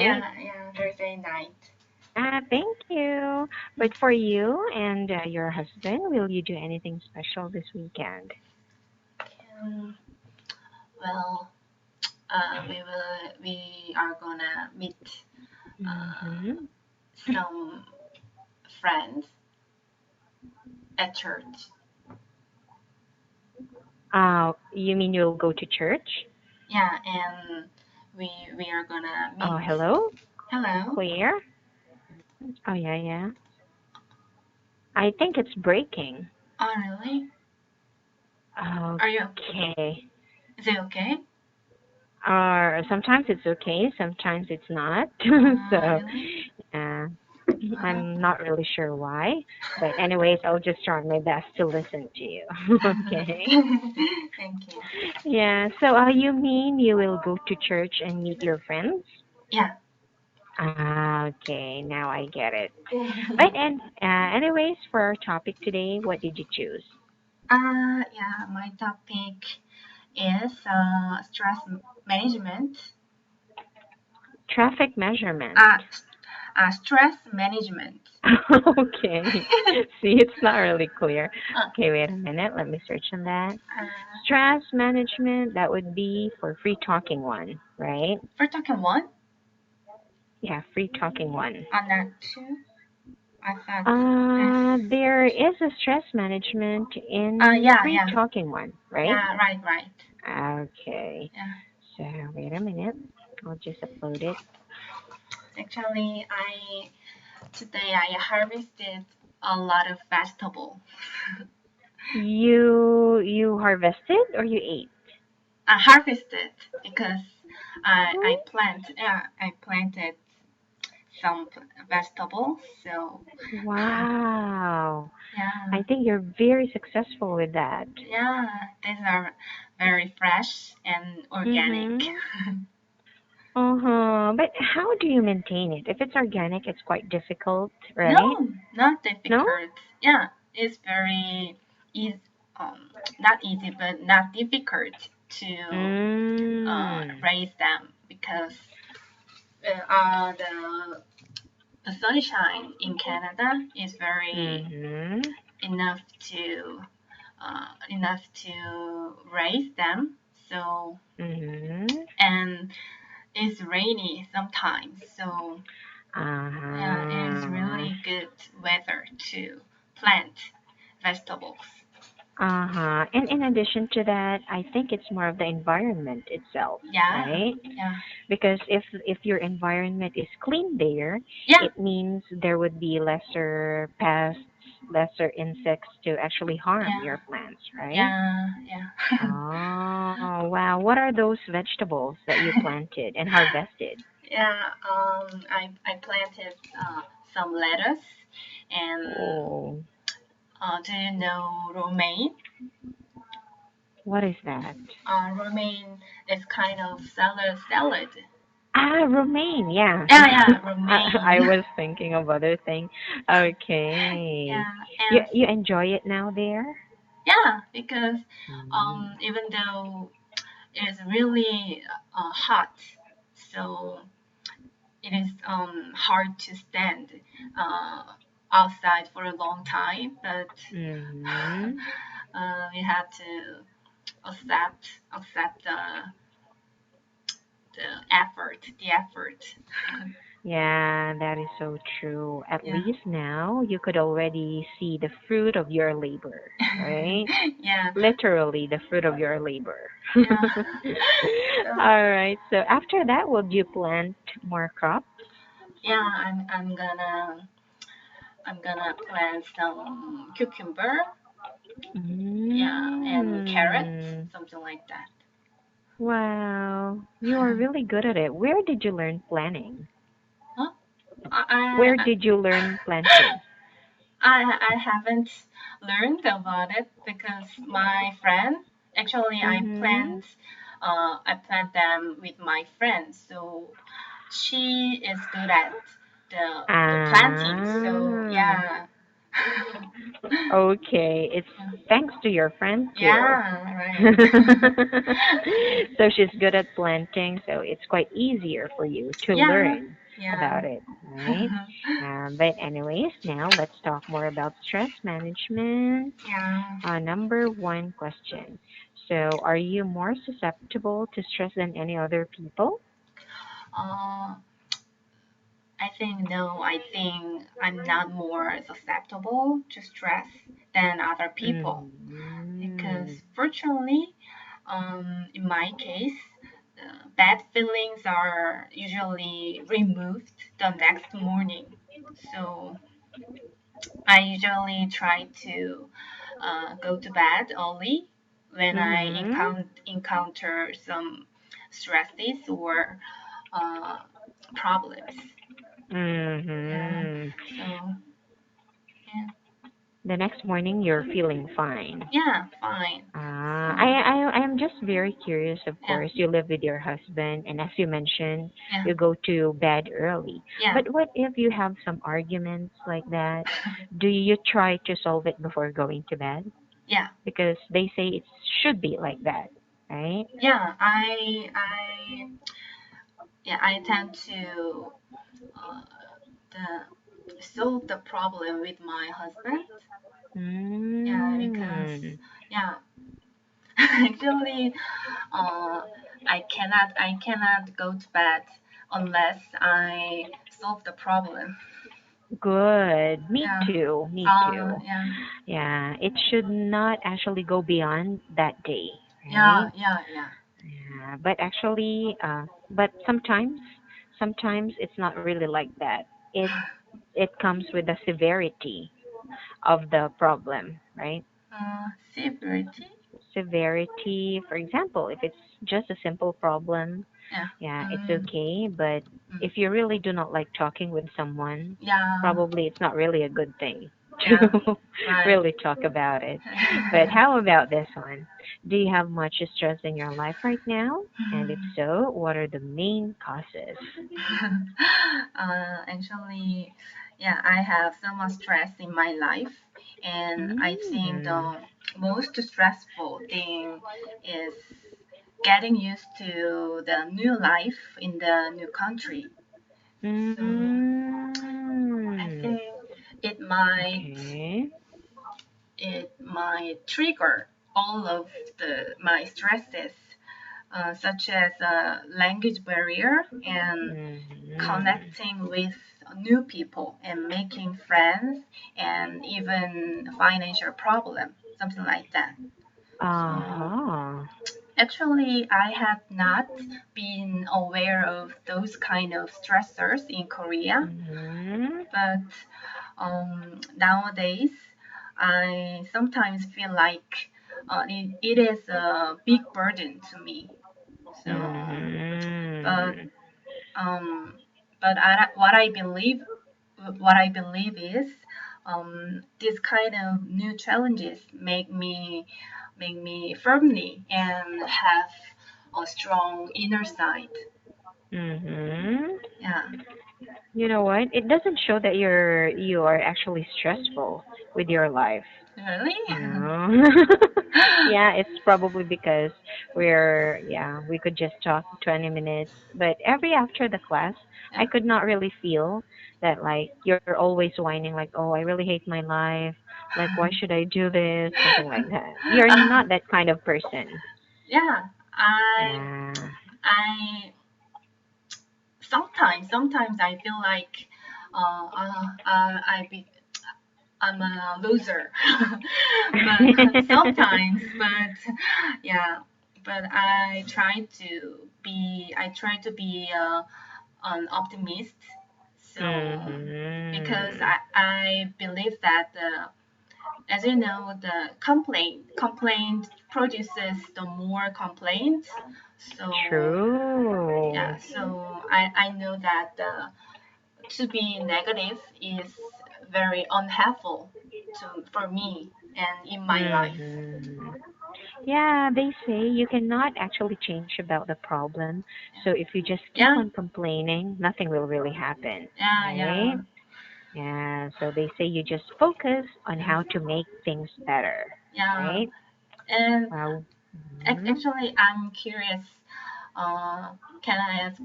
right? yeah, Thursday night. Thank you. But for you and your husband, will you do anything special this weekend? Um, well, we are gonna meet uh, Mm-hmm. some friends at church. You mean you'll go to church? Yeah, and we are gonna Oh, meet. hello, Hello. Claire. Oh, yeah, yeah. I think it's breaking. Oh, really? Are you? Okay. Is it okay? Sometimes it's okay, sometimes it's not. So, Really? yeah, Uh-huh. I'm not really sure why. But anyways, I'll just try my best to listen to you. Okay. Thank you. Yeah. So, you mean you will go to church and meet your friends? Yeah. Okay. Now I get it. But anyways, for our topic today, what did you choose? Yeah, my topic is stress management. Traffic measurement. Uh, Stress management. Okay. See, it's not really clear. uh, Okay, wait a minute. Let me search on that. uh, Stress management, that would be for free talking one, right? for talking one Yeah, free talking one. on that too. I thought. Uh, There is a stress management in yeah, free yeah, talking one, right? yeah. Right, right. Okay. Yeah. So wait a minute. I'll just upload it. Actually, I today I harvested a lot of vegetable. You harvested or you ate? I harvested because I planted some vegetables. So Wow. yeah, I think you're very successful with that. yeah, these are very fresh and organic. Mm-hmm. Uh-huh. But how do you maintain it? If it's organic, it's quite difficult, right? No, not No? difficult. Yeah, it's very easy. Not easy, but not difficult to Mm. raise them because the sunshine in Canada is very Mm-hmm. enough to raise them. So Mm-hmm. and it's rainy sometimes. So yeah, it is Uh-huh. really good weather to plant vegetables. Uh-huh. And in addition to that, I think it's more of the environment itself, Yeah, right? yeah, Because if your environment is clean there, yeah, it means there would be lesser pests, lesser insects to actually harm yeah, your plants, right? yeah, yeah. Oh, wow. What are those vegetables that you planted and harvested? Yeah, I planted some lettuce and Oh, do you know romaine? what is that? Romaine is kind of salad. Romaine, yeah. Yeah, yeah, I romaine. was thinking of other thing. Okay. Yeah, You enjoy it now there? yeah, because Mm. even though it's really hot, so it is hard to stand uh, outside for a long time, but Mm-hmm. we have to accept the effort. Yeah, that is so true. At Yeah. least now you could already see the fruit of your labor, right? Yeah, Literally the fruit of your labor. yeah. So All right. So after that, would you plant more crops? yeah, I'm gonna plant some cucumber, yeah, and carrots, Mm. something like that. Wow. You are really good at it. Where did you learn planning? Huh? Where I, did you learn planting? I haven't learned about it because my friend actually Mm-hmm. I plant them with my friend, so she is good at the planting. So Ah. yeah, Okay, it's thanks to your friend too. Yeah, right. So she's good at planting, so it's quite easier for you to Yeah, learn yeah. about it, right? But anyways, now let's talk more about stress management. Yeah. Number one question. So, are you more susceptible to stress than any other people? Uh, I think no, I think I'm not more susceptible to stress than other people because Mm. fortunately, in my case, bad feelings are usually removed the next morning. So I usually try to go to bed early when I Mm-hmm. encounter some stresses or uh, problems. Yeah. Mm-hmm. So yeah, The next morning, you're feeling fine. yeah, fine. So I am just very curious, of yeah, course. You live with your husband, and as you mentioned, yeah, you go to bed early. yeah, But what if you have some arguments like that? Do you try to solve it before going to bed? yeah, Because they say it should be like that, right? yeah. I tend to uh, solve the problem with my husband. Yeah, because Mm. yeah, actually, uh, I cannot go to bed unless I solve the problem. Good. Me Yeah. too. Me too. Yeah. Yeah, it should not actually go beyond that day, right? Yeah. Yeah. Yeah. Yeah, but actually, but sometimes it's not really like that. It comes with the severity of the problem, right? Severity. Severity, for example, if it's just a simple problem, Yeah. yeah, it's Mm, okay. But mm. if you really do not like talking with someone, Yeah. probably it's not really a good thing Yeah. to Right. really talk about it. But how about this one? Do you have much stress in your life right now? And if so, what are the main causes? Actually, yeah, I have so much stress in my life, and I think Mm. the most stressful thing is getting used to the new life in the new country. So I Mm. think it might Okay. it might trigger all of the my stresses, such as a language barrier and Mm. connecting with new people and making friends and even financial problem, something like that. So Uh-huh. actually, I had not been aware of those kind of stressors in Korea, Mm-hmm. but nowadays I sometimes feel like it is a big burden to me. So, but Mm-hmm. um, what I believe is this kind of new challenges make me firmly and have a strong inner side. Mm-hmm. Yeah, You know what? It doesn't show that you are actually stressful with your life. really. No. Yeah, it's probably because we could just talk 20 minutes, but every after the class, I Yeah. could not really feel that like you're always whining like, "Oh, I really hate my life. Like, why should I do this?" Something like that. You're not that kind of person. Yeah, I Yeah. I sometimes I feel like I'm a loser, but sometimes, but yeah, but I try to be an optimist. So because Mhm. I believe that as you know, the complaint produces the more complaint. So True. yeah, so I know that to be negative is very unhelpful for me and in my life. Mhm. Yeah, they say you cannot actually change about the problem. So if you just keep Yeah, on complaining, nothing will really happen, yeah, yeah, right? Yeah, so they say you just focus on how to make things better, Yeah. right? And Wow. Mhm. actually, I'm curious. Can I ask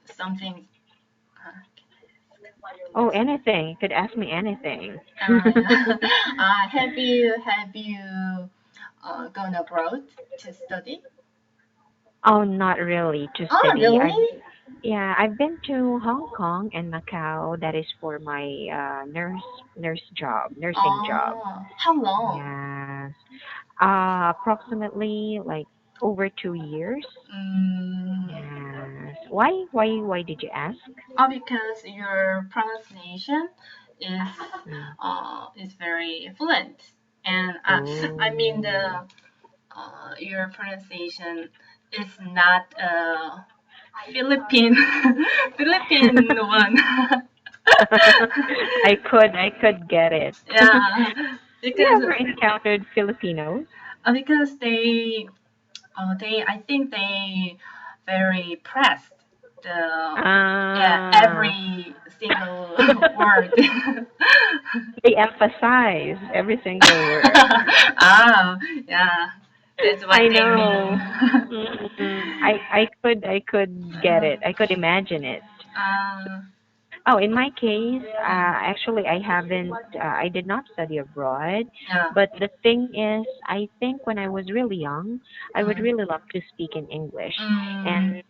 something? Uh, Oh, anything. You could ask me anything. yeah. Have you gone abroad to study? Oh, not really to Oh, study. really? I've been to Hong Kong and Macau. That is for my nursing job. Oh, how long? Yes. Approximately like over 2 years. Mm, Yes. Why did you ask? oh, because your pronunciation is Mm. is very fluent, and I mean Oh. the your pronunciation is not Philippine Philippine one. I could get it. Yeah, You because ever encountered Filipinos? because they I think they very pressed the yeah Ah. every single word. They emphasize every single word. Ah, yeah, that's what I they mean. know. I could get it. I could imagine it. uh, Oh, in my case, mm, actually, I haven't. I did not study abroad, yeah. but the thing is, I think when I was really young, I would Mm, really love to speak in English, mm, and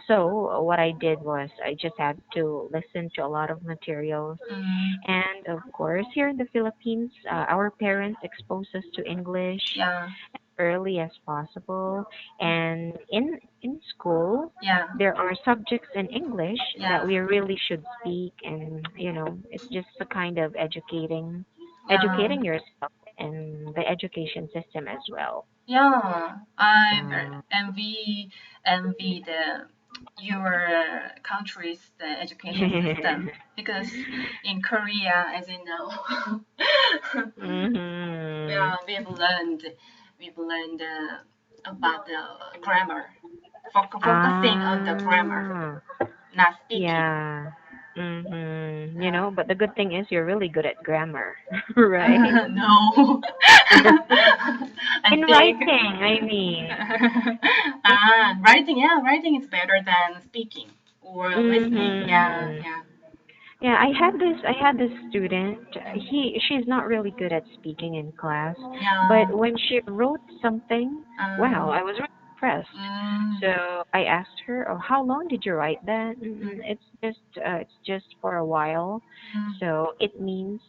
so what I did was I just had to listen to a lot of materials, mm, and of course, here in the Philippines, our parents expose us to English yeah. early as possible. And in school, Yeah. there are subjects in English that Yeah. we really should speak, and it's just a kind of Yeah. educating yourself and the education system as well. Yeah. I Uh, envy the your country's the education system because in Korea, as you know, mhm. yeah, we've learned about the grammar, focusing on the grammar, Ah, not speaking. yeah. Yeah. But the good thing is you're really good at grammar, right? No, I In think. writing, I mean. Writing. Yeah, writing is better than speaking or listening. Yeah, Mm-hmm. yeah, Yeah, I had this student. She's not really good at speaking in class, yeah. but when she wrote something, wow, Um, I was really impressed. mm, So I asked her, "Oh, how long did you write that?" mm, It's just for a while. mm, So it means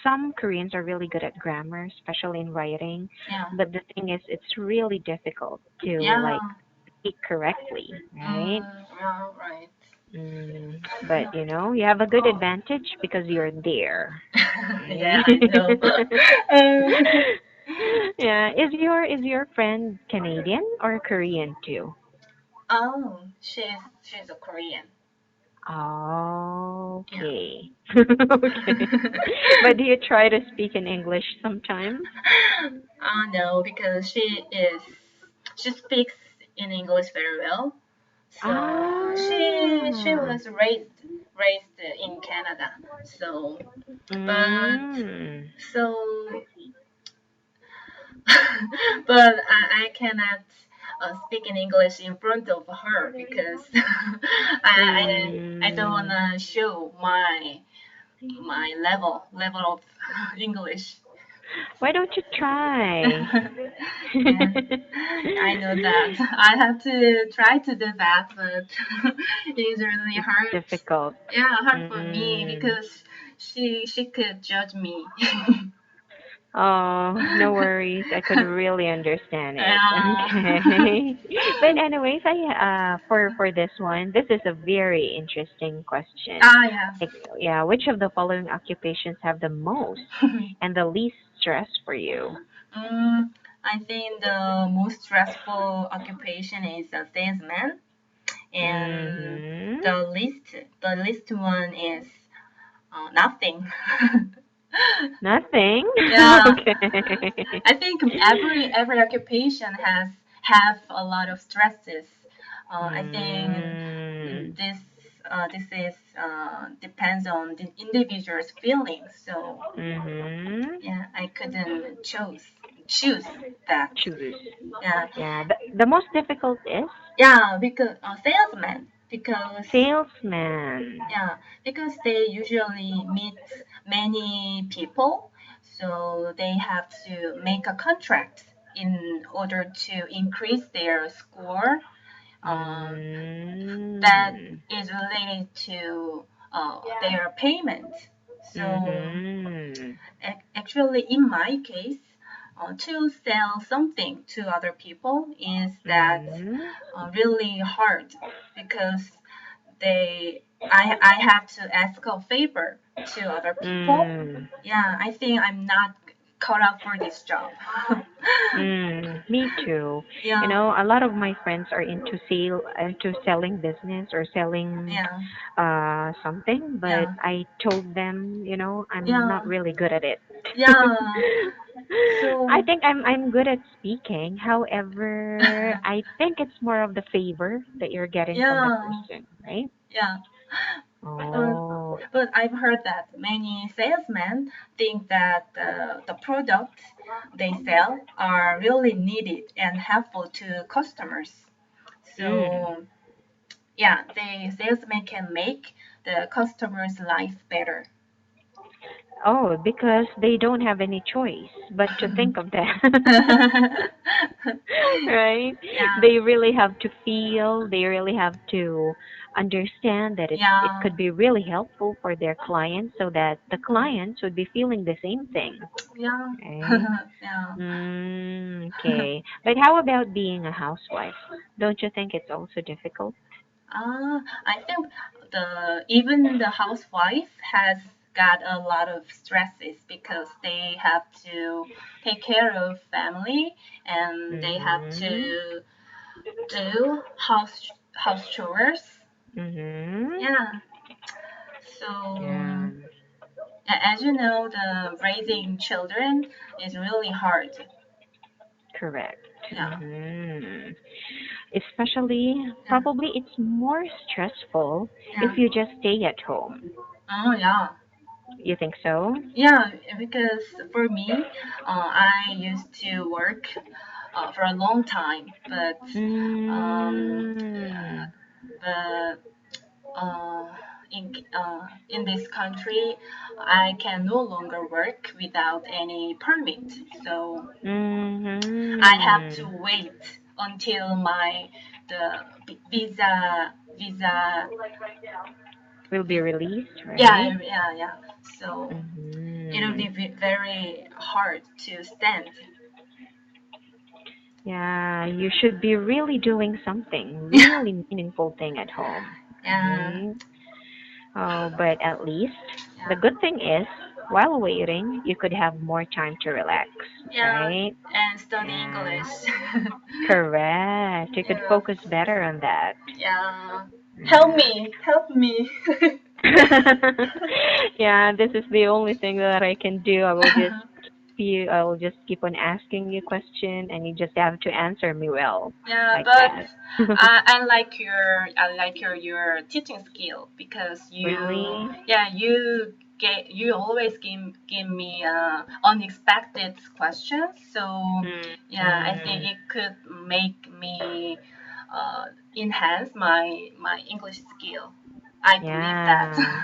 some Koreans are really good at grammar, especially in writing. yeah, But the thing is, it's really difficult to yeah. like speak correctly, right? Yeah, right. But you have a good advantage because you're there. Yeah, Right? I know. Um, Yeah. Is your friend Canadian or Korean too? oh, she's a Korean. Yeah. Okay. Okay. But do you try to speak in English sometimes? No, because she speaks in English very well. So she Ah. was raised in Canada. So but Mm. so but I cannot speak in English in front of her because I don't Mm. wanna show my level of English. Why don't you try? Yeah, I know that. I have to try to do that, but it is really It's hard. difficult. Yeah, hard for me Mm. because she could judge me. Oh, no worries. I could really understand it. Yeah. Okay. But anyways, I for this one, this is a very interesting question. Ah, yeah. Like, yeah, which of the following occupations have the most and the least stress for you? I think the most stressful occupation is a salesman, and Mm-hmm. the least one is nothing. Nothing. Yeah, Okay. I think every occupation have a lot of stresses. I think Mm. this this is depends on the individual's feelings. So Mm-hmm. yeah, I couldn't choose that. Choose. Yeah, Yeah. The most difficult is yeah, because salesman, because salesman. yeah, because they usually meet many people, so they have to make a contract in order to increase their score. Um, that Mm. is related to their payment. So Mm-hmm. actually, in my case, to sell something to other people is that Mm-hmm. really hard because I have to ask a favor to other people. Mm. Yeah, I think I'm not cut out for this job. Me too. You Yeah, know, a lot of my friends are into selling business or selling yeah, something, but yeah, I told them, you know, I'm yeah, not really good at it. yeah. I So think I'm good at speaking. However, I think it's more of the favor that you're getting from the yeah, person, right? yeah. But, Oh. but I've heard that many salesmen think that the products they sell are really needed and helpful to customers. Mm. So yeah, the salesman can make the customer's life better. Oh, because they don't have any choice but to think of that. Right? Yeah, They really have to feel, they really have to understand that it yeah, could be really helpful for their clients so that the clients would be feeling the same thing, yeah, right? yeah. Okay. But how about being a housewife? Don't you think it's also difficult? I think even the housewife has got a lot of stresses because they have to take care of family and they have Mm-hmm. to do house chores. Mm-hmm. Yeah. So Yeah. as you know, the raising children is really hard. Correct. Yeah. Hmm. Especially, Yeah. probably it's more stressful Yeah. if you just stay at home. Oh yeah. You think so? Yeah, because for me, I used to work for a long time, um, Mm. but in this country, I can no longer work without any permit. So I have to Mm-hmm. wait until my the visa Will be vi- released, yeah, right? yeah. So it'll Mm-hmm. be very hard to stand. Yeah, you should be really doing something, really meaningful thing at home, Yeah, right? Oh, but at least the yeah, good thing is, while waiting, you could have more time to relax, yeah, right? and study Yeah, English. correct. You could Yeah, focus better on that. yeah. Help Yeah. me, help me. Yeah, this is the only thing that I can do. I will just keep on asking you question and you just have to answer me well, Yeah, like but that. I like your teaching skill because Really? you always give me unexpected questions. So yeah, I think Mm-hmm. it could make me enhance my English skill. I believe that. Yeah.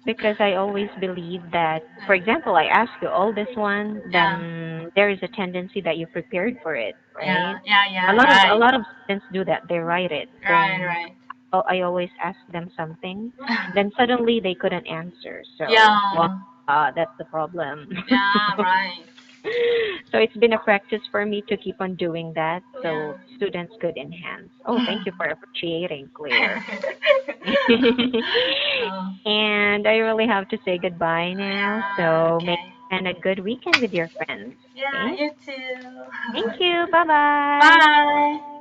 Because I always believe that, for example, I ask you all this one, Yeah, then there is a tendency that you prepared for it, right? yeah, A right, lot of students do that. They write it. Then right. I always ask them something. Then suddenly they couldn't answer. So, well, Yeah, that's the problem. yeah, right. So it's been a practice for me to keep on doing that Yeah. so students could enhance. Oh, thank you for appreciating, Claire. Oh, And I really have to say goodbye now. yeah, So make okay. and a good weekend with your friends. Yeah, Okay? you too. Thank you. Bye bye. Bye.